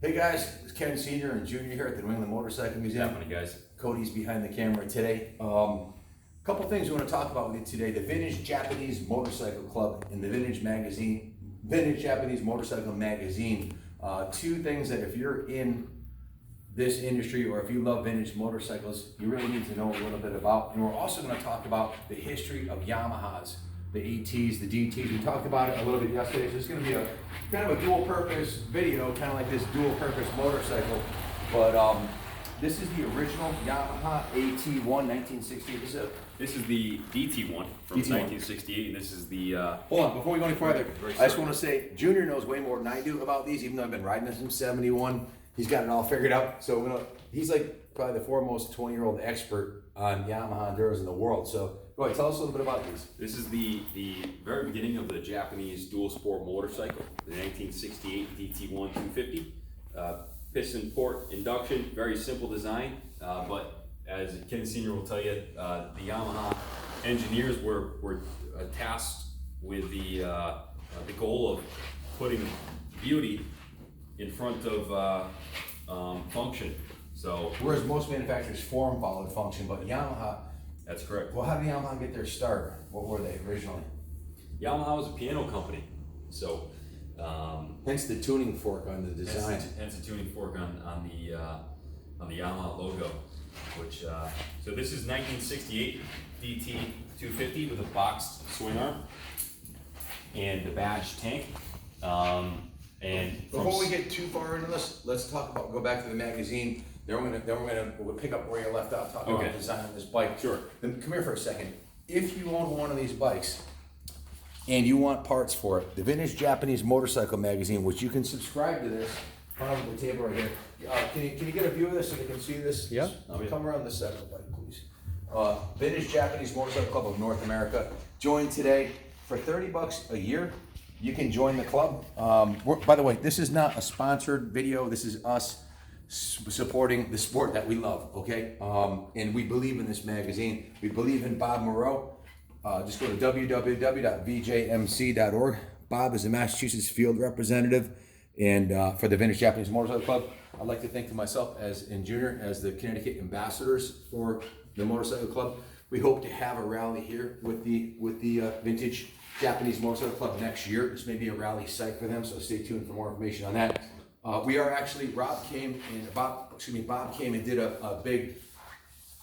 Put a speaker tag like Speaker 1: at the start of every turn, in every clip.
Speaker 1: Hey guys, it's Ken Sr. and Jr. here at the New England Motorcycle Museum.
Speaker 2: Definitely, guys.
Speaker 1: Cody's behind the camera today. Couple things we want to talk about with you today: the Vintage Japanese Motorcycle Club and the Vintage Japanese Motorcycle Magazine. Two things that if you're in this industry or if you love vintage motorcycles, you really need to know a little bit about. And we're also going to talk about the history of Yamahas, the ATs, the DTs. We talked about it a little bit yesterday. So it's going to be a kind of a dual purpose video, kind of like this dual purpose motorcycle. But this is the original Yamaha AT1 1968.
Speaker 2: This is the DT1 from
Speaker 1: DT1.
Speaker 2: 1968, and this is the.
Speaker 1: Hold on, before we go any farther,
Speaker 2: Very
Speaker 1: I just
Speaker 2: sorry.
Speaker 1: want to say Junior knows way more than I do about these, even though I've been riding this since '71. He's got it all figured out. So he's like probably the foremost 20-year-old expert on Yamaha Enduro'S in the world. So go ahead, tell us a little bit about these.
Speaker 2: This is the very beginning of the Japanese dual sport motorcycle, the 1968 DT1 250. Piston port induction, very simple design, but as Ken Sr. will tell you, the Yamaha engineers were tasked with the goal of putting beauty in front of function. So
Speaker 1: Whereas most manufacturers form followed function, but Yamaha,
Speaker 2: that's correct.
Speaker 1: well, how did Yamaha get their start? What were they originally?
Speaker 2: Yamaha was a piano company, so
Speaker 1: Hence the tuning fork on the design.
Speaker 2: hence the tuning fork on the Yamaha logo. Which so this is 1968 DT 250 with a boxed swing arm and the badge tank. And
Speaker 1: Before we get too far into this, let's go back to the magazine. We'll pick up where you left off, talking about the design of this bike.
Speaker 2: Sure.
Speaker 1: Then come here for a second. If you own one of these bikes and you want parts for it, the Vintage Japanese Motorcycle Magazine, which you can subscribe to this, front of the table right here. Can you get a view of this so they can see this?
Speaker 2: Yeah.
Speaker 1: Come around this side of the bike, please. Vintage Japanese Motorcycle Club of North America. Join today for $30 a year. You can join the club. By the way, this is not a sponsored video. This is us supporting the sport that we love, okay? And we believe in this magazine. We believe in Bob Moreau. Just go to www.V.J.M.C.org. Bob is a Massachusetts field representative and for the Vintage Japanese Motorcycle Club. I'd like to think to myself and Junior as the Connecticut ambassadors for the motorcycle club. We hope to have a rally here with the Vintage Japanese Motorcycle Club next year. This may be a rally site for them, so stay tuned for more information on that. We are actually, Bob came and did a big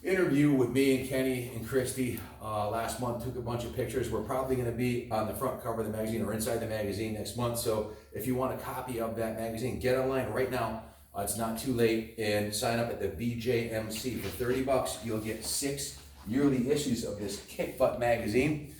Speaker 1: interview with me and Kenny and Christy last month, took a bunch of pictures. We're probably going to be on the front cover of the magazine or inside the magazine next month. So if you want a copy of that magazine, get online right now. It's not too late, and sign up at the V.J.M.C. for $30. You'll get 6 yearly issues of this kick butt magazine.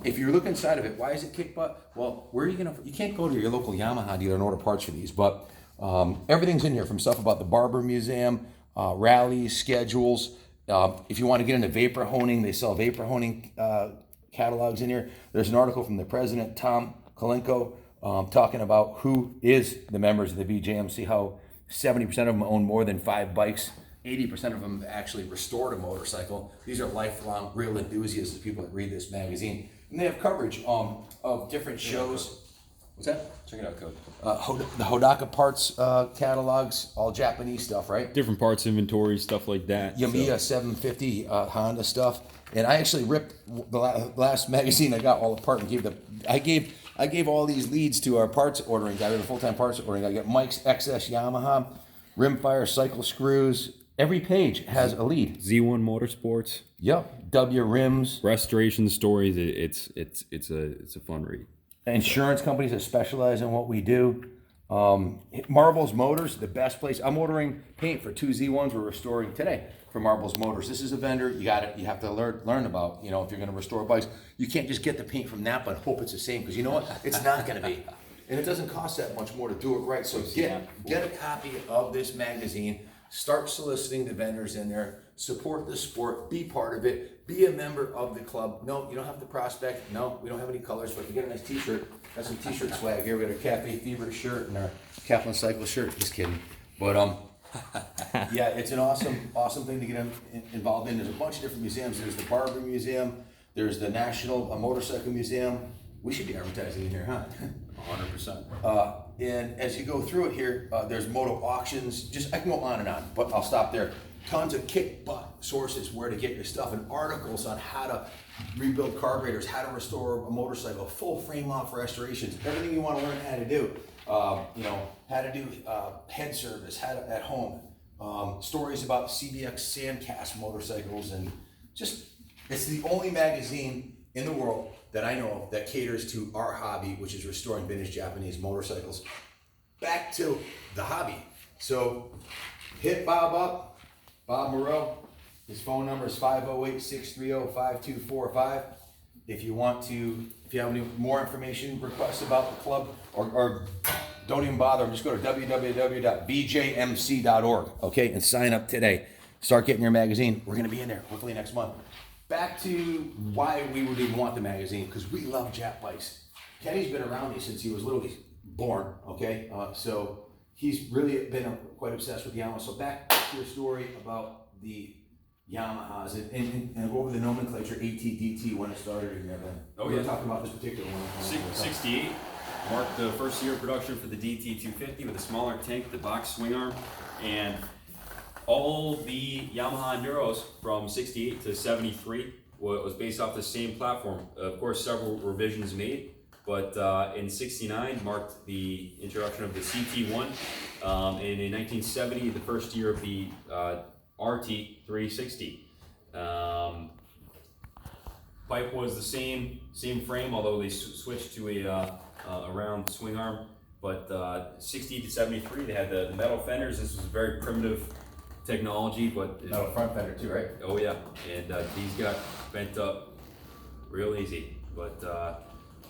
Speaker 1: If you look inside of it, why is it kick butt? Well, where are you you can't go to your local Yamaha dealer and order parts for these, but everything's in here, from stuff about the Barber Museum, rallies, schedules. If you want to get into vapor honing, they sell vapor honing catalogs in here. There's an article from the president, Tom Kalenko, talking about who is the members of the V.J.M.C, how 70% of them own more than 5 bikes. 80% of them have actually restored a motorcycle. These are lifelong, real enthusiasts, people that read this magazine. And they have coverage of different shows. What's that?
Speaker 2: check it out, Code.
Speaker 1: The Hodaka parts catalogs, all Japanese stuff, right?
Speaker 2: Different parts inventory, stuff like that.
Speaker 1: Yamaha 750 Honda stuff. And I actually ripped the last magazine I got all apart and I gave all these leads to our parts ordering guy. We have a full-time parts ordering guy. I got Mike's XS Yamaha, Rimfire cycle screws. Every page has a lead.
Speaker 2: Z1 Motorsports.
Speaker 1: Yep. W rims.
Speaker 2: Restoration stories. It's a fun read.
Speaker 1: Insurance companies that specialize in what we do. Marbles Motors, the best place. I'm ordering paint for 2 Z1s we're restoring today for Marbles Motors. This is a vendor you have to learn about. You know, if you're going to restore bikes, you can't just get the paint from Napa and hope it's the same, because you know what? It's not going to be. And it doesn't cost that much more to do it right. So get a copy of this magazine. Start soliciting the vendors in there. Support the sport. Be part of it. Be a member of the club. No, you don't have to prospect. No, we don't have any colors, but you get a nice T-shirt. Got some T-shirt swag here. We got our Cafe Fever shirt and our Kaplan Cycle shirt. Just kidding. But yeah, it's an awesome thing to get involved in. There's a bunch of different museums. There's the Barber Museum. There's the National Motorcycle Museum. We should be advertising in here, huh?
Speaker 2: 100%.
Speaker 1: And as you go through it here, there's moto auctions, I can go on and on, but I'll stop there. Tons of kick butt sources where to get your stuff and articles on how to rebuild carburetors, how to restore a motorcycle, full frame off restorations, everything you want to learn how to do. How to do head service, how to at home. Stories about CBX Sandcast motorcycles, and it's the only magazine in the world that I know of that caters to our hobby, which is restoring vintage Japanese motorcycles back to the hobby. So hit Bob up, Bob Moreau. His phone number is 508-630-5245. If you have any more information, requests about the club, or don't even bother, just go to www.V.J.M.C.org, okay, and sign up today. Start getting your magazine. We're going to be in there hopefully next month. Back to why we would even want the magazine, because we love Jap bikes. Kenny's been around me since he was literally born, okay? So he's really been quite obsessed with Yamaha. So back to your story about the Yamahas and go over the nomenclature, AT, DT, when it started and everything.
Speaker 2: Oh,
Speaker 1: We're
Speaker 2: yeah.
Speaker 1: talking about this particular one.
Speaker 2: 68 marked the first year of production for the DT 250 with a smaller tank, the box swing arm, and all the Yamaha Enduro'S from 68 to 73 was based off the same platform. Of course, several revisions made, but in 69 marked the introduction of the CT1, and in 1970, the first year of the RT 360. Pipe was the same frame, although they switched to a round swing arm. But 68 to 73, they had the metal fenders. This was very primitive technology, but
Speaker 1: Metal front fender too, right?
Speaker 2: oh yeah, and these got bent up real easy. But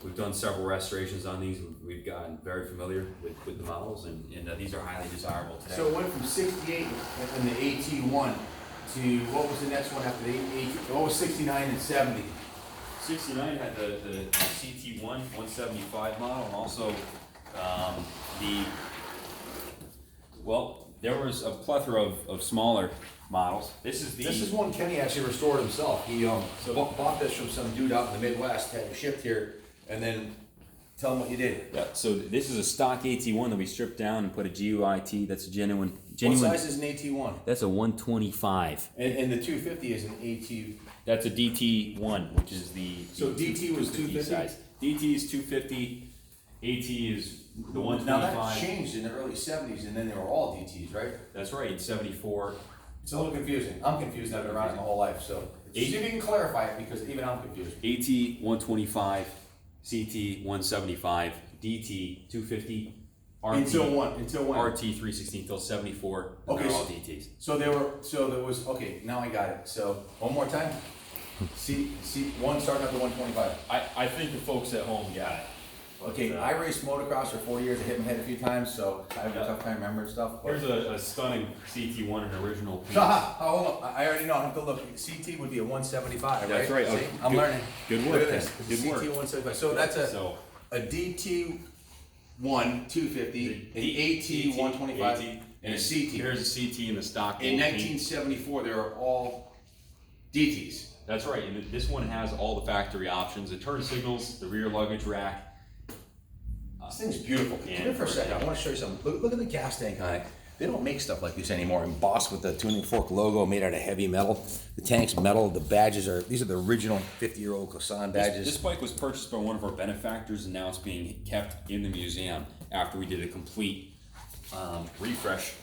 Speaker 2: we've done several restorations on these. We've gotten very familiar with the models, and these are highly desirable today.
Speaker 1: So it went from 68 in the AT1 to what was the next one after the AT? What was 69 and 70?
Speaker 2: 69 had the CT1 175 model, and also there was a plethora of smaller models. This is
Speaker 1: one Kenny actually restored himself. He bought this from some dude out in the Midwest, had it shipped here, and then tell him what you did.
Speaker 2: Yeah, so this is a stock AT1 that we stripped down and put a GUIT. That's a genuine.
Speaker 1: What size is an AT1?
Speaker 2: That's a 125.
Speaker 1: And the 250 is an AT.
Speaker 2: That's a DT1, which is the.
Speaker 1: So DT was 250?
Speaker 2: size. DT is 250. AT is the 125.
Speaker 1: Now that changed in the early 70s, and then they were all DTs, right?
Speaker 2: That's right, in 74.
Speaker 1: It's a little confusing. I'm confused. I've been around it my whole life, so see if you can clarify it, because even I'm confused.
Speaker 2: AT 125, CT 175, DT 250, RT
Speaker 1: Until when?
Speaker 2: RT 316 until 74. And
Speaker 1: Okay,
Speaker 2: they're all DTs.
Speaker 1: So there was, okay, now I got it. So one more time. See, one starting at the 125.
Speaker 2: I think the folks at home got it. But,
Speaker 1: Okay, I raced motocross for 4 years. I hit my head a few times, so I have a tough time remembering stuff.
Speaker 2: Here's a stunning CT1, an original piece.
Speaker 1: Hold on. I already know. I have to look. CT would be a 175, right?
Speaker 2: That's right.
Speaker 1: See?
Speaker 2: Okay.
Speaker 1: I'm learning.
Speaker 2: Good
Speaker 1: Look
Speaker 2: work.
Speaker 1: at this.
Speaker 2: Good
Speaker 1: CT
Speaker 2: work.
Speaker 1: 175. So that's a DT1 250, an AT 125, and a CT.
Speaker 2: Here's a CT in the stock.
Speaker 1: In 1974, they were all DTs.
Speaker 2: That's right, and this one has all the factory options: the turn signals, the rear luggage rack.
Speaker 1: This thing's beautiful. Come here for a second. I want to show you something. Look at the gas tank on it. They don't make stuff like this anymore. Embossed with the tuning fork logo, made out of heavy metal. The tank's metal. The badges these are the original 50-year-old Kosan badges.
Speaker 2: This bike was purchased by one of our benefactors, and now it's being kept in the museum after we did a complete refresh.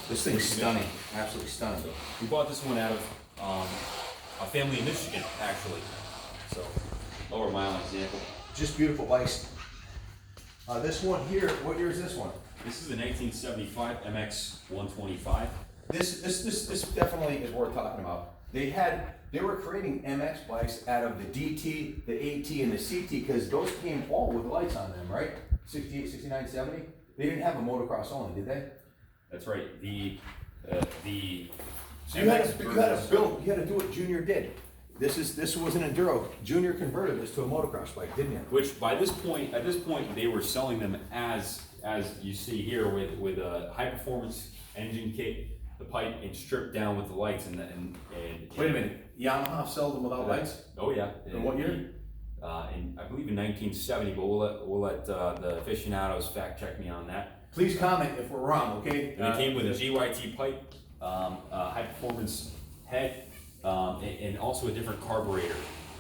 Speaker 1: This thing's stunning. Absolutely stunning.
Speaker 2: We bought this one out of a family in Michigan, actually. So, lower mile example.
Speaker 1: Just beautiful bikes. This one here, what year is this one?
Speaker 2: This is the 1975 MX 125.
Speaker 1: This definitely is worth talking about. They were creating MX bikes out of the DT, the AT, and the CT, because those came all with lights on them, right? 68, 69, 70. They didn't have a motocross only, did they?
Speaker 2: That's right.
Speaker 1: So you had to do what Junior did. This was an Enduro. Junior converted this to a motocross bike, didn't you?
Speaker 2: Which at this point, they were selling them as you see here with a high performance engine kit, the pipe, and stripped down with the lights and
Speaker 1: Wait a minute, Yamaha sold them without lights?
Speaker 2: Oh yeah.
Speaker 1: In what year?
Speaker 2: in, I believe in 1970, but we'll let the aficionados fact check me on that.
Speaker 1: Please comment if we're wrong, okay?
Speaker 2: And it came with a GYT pipe, high performance head, and also a different carburetor.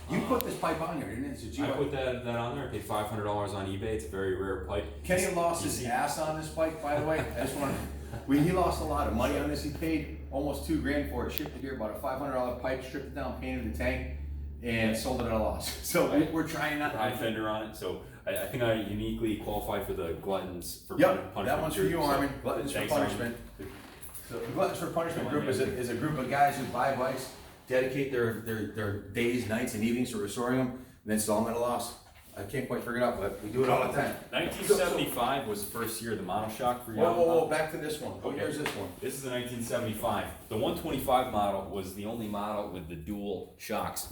Speaker 1: You put this pipe on here, didn't it? It's a
Speaker 2: I
Speaker 1: GY.
Speaker 2: put that on there. I paid $500 on eBay. It's a very rare pipe.
Speaker 1: Kenny lost his ass on this pipe, by the way. I just want to. He lost a lot of money on this. He paid almost $2,000 for it. Shipped it here, bought a $500 pipe, stripped it down, painted the tank, and sold it at a loss. So we're trying not.
Speaker 2: High fender on it. So I think I uniquely qualify for the gluttons for
Speaker 1: Yep,
Speaker 2: punishment.
Speaker 1: that one's for you,
Speaker 2: group.
Speaker 1: Armin. Gluttons for
Speaker 2: Thanks,
Speaker 1: punishment. So the Gluttons for Punishment group is a group of guys who buy bikes, dedicate their days, nights, and evenings to restoring them, and then sell them at a loss. I can't quite figure it out, but we do it all the time.
Speaker 2: 1975 was the first year of the monoshock for Yamaha.
Speaker 1: Whoa, back to this one. What
Speaker 2: Okay.
Speaker 1: year is this one?
Speaker 2: This is the 1975. The 125 model was the only model with the dual shocks.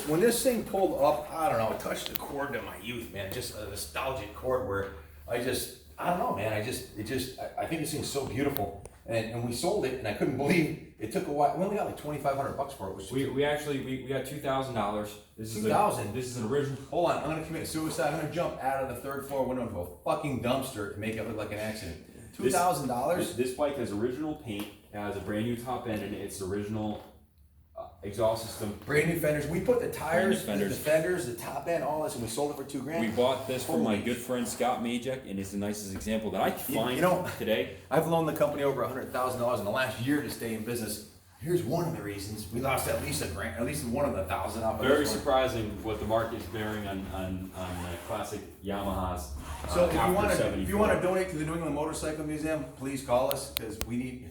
Speaker 1: When this thing pulled up, I don't know, it touched the chord to my youth, man. Just a nostalgic chord where I don't know, man. I think this thing's so beautiful. And we sold it, and I couldn't believe it took a while. We only got like $2,500 for it. Which
Speaker 2: We got $2,000. This is
Speaker 1: $2,000?
Speaker 2: This is an original.
Speaker 1: Hold on, I'm gonna commit suicide. I'm gonna jump out of the third floor window into a fucking dumpster to make it look like an accident. $2,000?
Speaker 2: This bike has original paint, has a brand new top end, and its original exhaust system.
Speaker 1: Brand new fenders. We put the tires,
Speaker 2: Brand new
Speaker 1: the fenders, the top end, all this, and we sold it for $2,000.
Speaker 2: We bought this from my
Speaker 1: Holy
Speaker 2: good friend Scott Majek, and it's the nicest example that I could find
Speaker 1: you know,
Speaker 2: today.
Speaker 1: I've loaned the company over $100,000 in the last year to stay in business. Here's one of the reasons we lost at least $1,000, at least one of the $1,000 off of
Speaker 2: Very
Speaker 1: this one.
Speaker 2: surprising what the market is bearing on classic Yamahas.
Speaker 1: So if
Speaker 2: after
Speaker 1: you want to donate to the New England Motorcycle Museum, please call us because we need.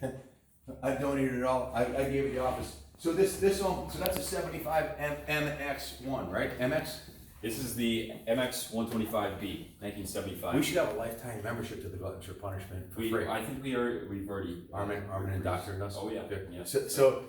Speaker 1: I donated it all. I gave it the office. So this one, so that's a 75 MX1, right? MX.
Speaker 2: This is the MX 125B, 1975.
Speaker 1: We should have a lifetime membership to the Gluttons for Punishment for free.
Speaker 2: I think we've already.
Speaker 1: Armin and Doctor us.
Speaker 2: Oh yeah.
Speaker 1: Yeah. So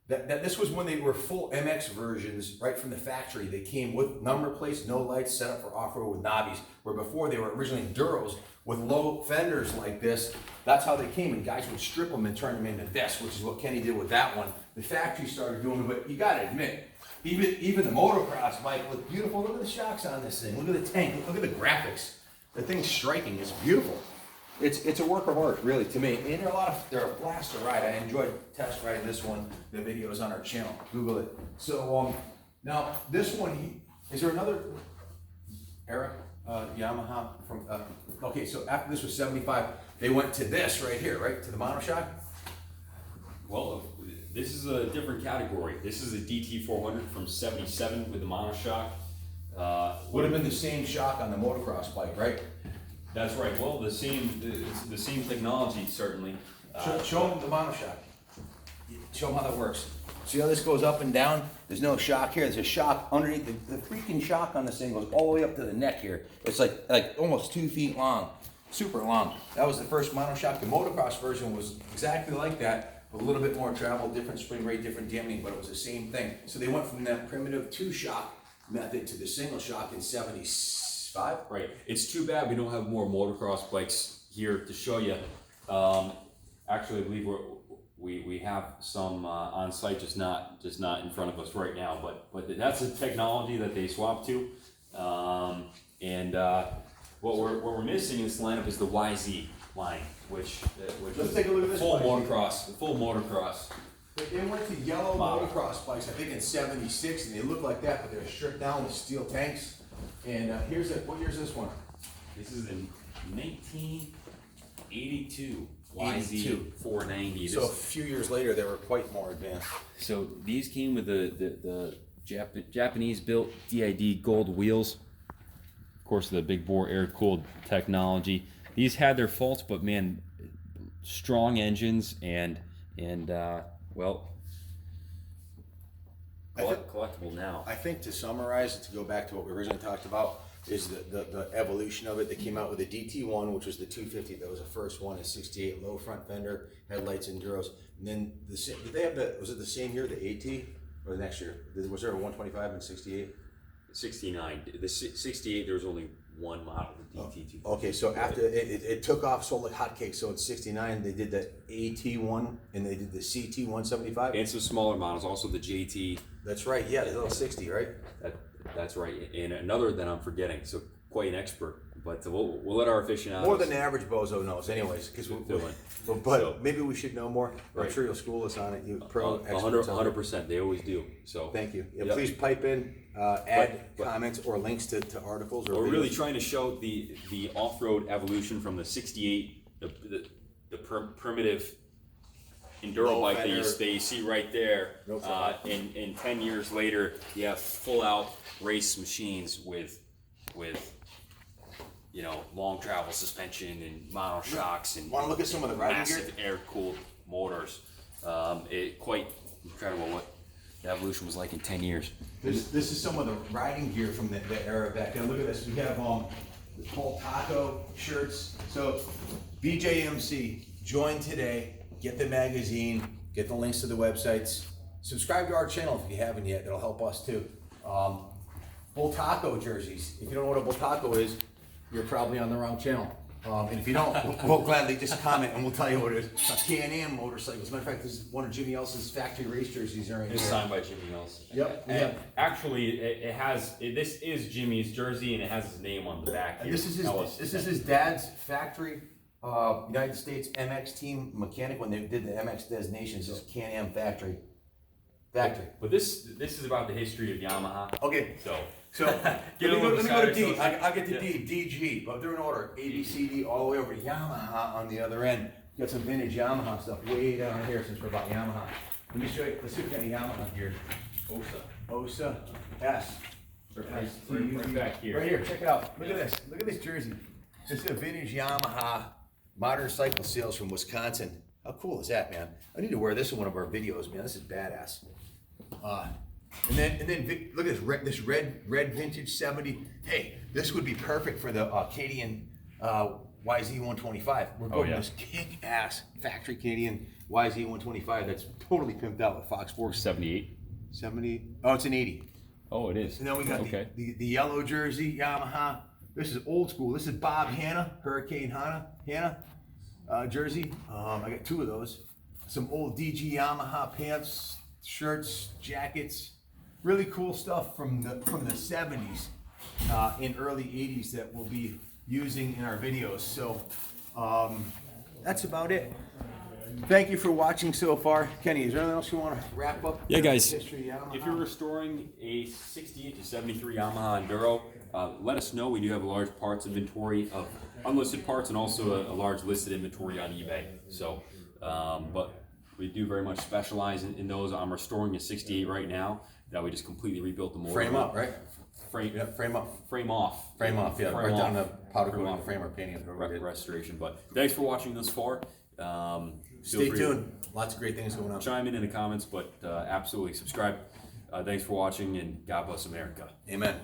Speaker 1: that this was when they were full MX versions right from the factory. They came with number plates, no lights, set up for off-road with knobbies. Where before they were originally Enduro'S with low fenders like this. That's how they came, and guys would strip them and turn them into this, which is what Kenny did with that one. The factory started doing it, but you gotta admit, even the motocross bike looked beautiful. Look at the shocks on this thing. Look at the tank. Look at the graphics. The thing's striking. It's beautiful. It's a work of art, really, to me. And they're a blast to ride. I enjoyed test riding this one. The video is on our channel. Google it. So now this one, is there another era Yamaha from? Okay, so after this was 75, they went to this right here, right to the monoshock.
Speaker 2: Well, this is a different category. This is a DT400 from 77 with the monoshock.
Speaker 1: Would have been the same shock on the motocross bike, right?
Speaker 2: That's right. Well, the same technology certainly.
Speaker 1: Show them the monoshock. Show them how that works. See how this goes up and down? There's no shock here. There's a shock underneath. The freaking shock on this thing goes all the way up to the neck here. It's like almost 2 feet long. Super long. That was the first monoshock. The motocross version was exactly like that, with a little bit more travel, different spring rate, different damping, but it was the same thing. So they went from that primitive 2-shock method to the single shock in 75.
Speaker 2: Right. It's too bad we don't have more motocross bikes here to show you. Actually, I believe we have some on site, just not in front of us right now. But that's a technology that they swapped to. What we're missing in this lineup is the YZ line, which
Speaker 1: Let's take a look at this
Speaker 2: full
Speaker 1: YZ.
Speaker 2: motocross, the full motocross.
Speaker 1: They went to yellow
Speaker 2: Model.
Speaker 1: motocross bikes, I think in 76, and they look like that, but they're stripped down with steel tanks. And what year is this one?
Speaker 2: This is in 1982.
Speaker 1: 82.
Speaker 2: YZ 490.
Speaker 1: So a few years later, they were quite more advanced.
Speaker 2: So these came with the Japanese built DID gold wheels. Of course, the big bore air cooled technology. These had their faults, but man, strong engines and well, collectible now.
Speaker 1: I think to summarize, to go back to what we originally talked about, is the evolution of it. They came out with the DT1, which was the 250. That was the first one, a 68 low front fender, headlights, Enduro'S. And then did they have was it the same year, the AT, or the next year? Was there a 125 and 68?
Speaker 2: 69. The 68, there was only one model, the DT2.
Speaker 1: Okay, so after it took off, sold like hotcakes. So in 69, they did the AT1 and they did the CT175.
Speaker 2: And some smaller models, also the JT.
Speaker 1: That's right, yeah, the little 60, right?
Speaker 2: That's right. And another that I'm forgetting, so quite an expert. But we'll let our aficionados.
Speaker 1: More than the average bozo knows, anyways. Because but maybe we should know more. I'm sure you'll school us on it. You pro experts.
Speaker 2: 100%. They always do. So
Speaker 1: thank you. Yeah, please pipe in, add comments or links to articles or.
Speaker 2: We're
Speaker 1: videos.
Speaker 2: really trying to show the off-road evolution from the '68, the primitive enduro bike that you see right there. And 10 years later, you have full-out race machines with long travel suspension and monoshocks and
Speaker 1: want to look at some of the riding
Speaker 2: massive air-cooled motors. Quite incredible what the evolution was like in 10 years.
Speaker 1: This is some of the riding gear from the era back then. Look at this. We have the Paul Taco shirts. So V.J.M.C. join today. Get the magazine. Get the links to the websites. Subscribe to our channel if you haven't yet. That'll help us too. Bull Taco jerseys. If you don't know what a Bull Taco is, you're probably on the wrong channel. And if you don't, we'll gladly just comment and we'll tell you what it is. Can-Am motorcycles. As a matter of fact, this is one of Jimmy Ellis's factory race jerseys right here.
Speaker 2: It's signed by Jimmy Ellis.
Speaker 1: Yep.
Speaker 3: And actually, this is Jimmy's jersey, and it has his name on the back here.
Speaker 1: And this is his dad's factory. United States MX team mechanic when they did the MX designations. This Can-Am factory.
Speaker 3: But this is about the history of Yamaha.
Speaker 1: Okay.
Speaker 3: So
Speaker 1: let me go to D. I'll get to D. DG. But they're in order. A, B, C, D, all the way over to Yamaha on the other end. Got some vintage Yamaha stuff way down here since we're about Yamaha. Let me show you. Let's see what kind of Yamaha gear. Osa S.
Speaker 3: Right back here.
Speaker 1: Right here. Check it out. Look at this. Look at this jersey. This is a vintage Yamaha modern cycle sales from Wisconsin. How cool is that, man? I need to wear this in one of our videos, man. This is badass. And then look at this red vintage 70. Hey, this would be perfect for the Canadian YZ 125. We're going this kick-ass factory Canadian YZ 125 that's totally pimped out with Fox Force.
Speaker 2: 78.
Speaker 1: 70. Oh, it's an 80.
Speaker 2: Oh, it is.
Speaker 1: And then we got the yellow jersey Yamaha. This is old school. This is Bob Hanna, Hurricane Hanna jersey. I got two of those. Some old DG Yamaha pants, shirts, jackets. Really cool stuff from the 70s and early 80s that we'll be using in our videos. So that's about it. Thank you for watching so far. Kenny, is there anything else you want to wrap up?
Speaker 2: Yeah, guys.
Speaker 1: History of Yamaha?
Speaker 2: If you're restoring a 68 to 73 Yamaha Enduro, let us know. We do have a large parts inventory of unlisted parts and also a large listed inventory on eBay. So, but we do very much specialize in those. I'm restoring a 68 right now. That we just completely rebuilt the motor.
Speaker 1: Frame up, right?
Speaker 2: Frame
Speaker 1: up.
Speaker 2: Frame off.
Speaker 1: Frame off, yeah. Right down the powder coating frame or painting it.
Speaker 2: Restoration. But thanks for watching this far.
Speaker 1: Stay tuned. Lots of great things going on.
Speaker 2: Chime in the comments, but absolutely subscribe. Thanks for watching, and God bless America.
Speaker 1: Amen.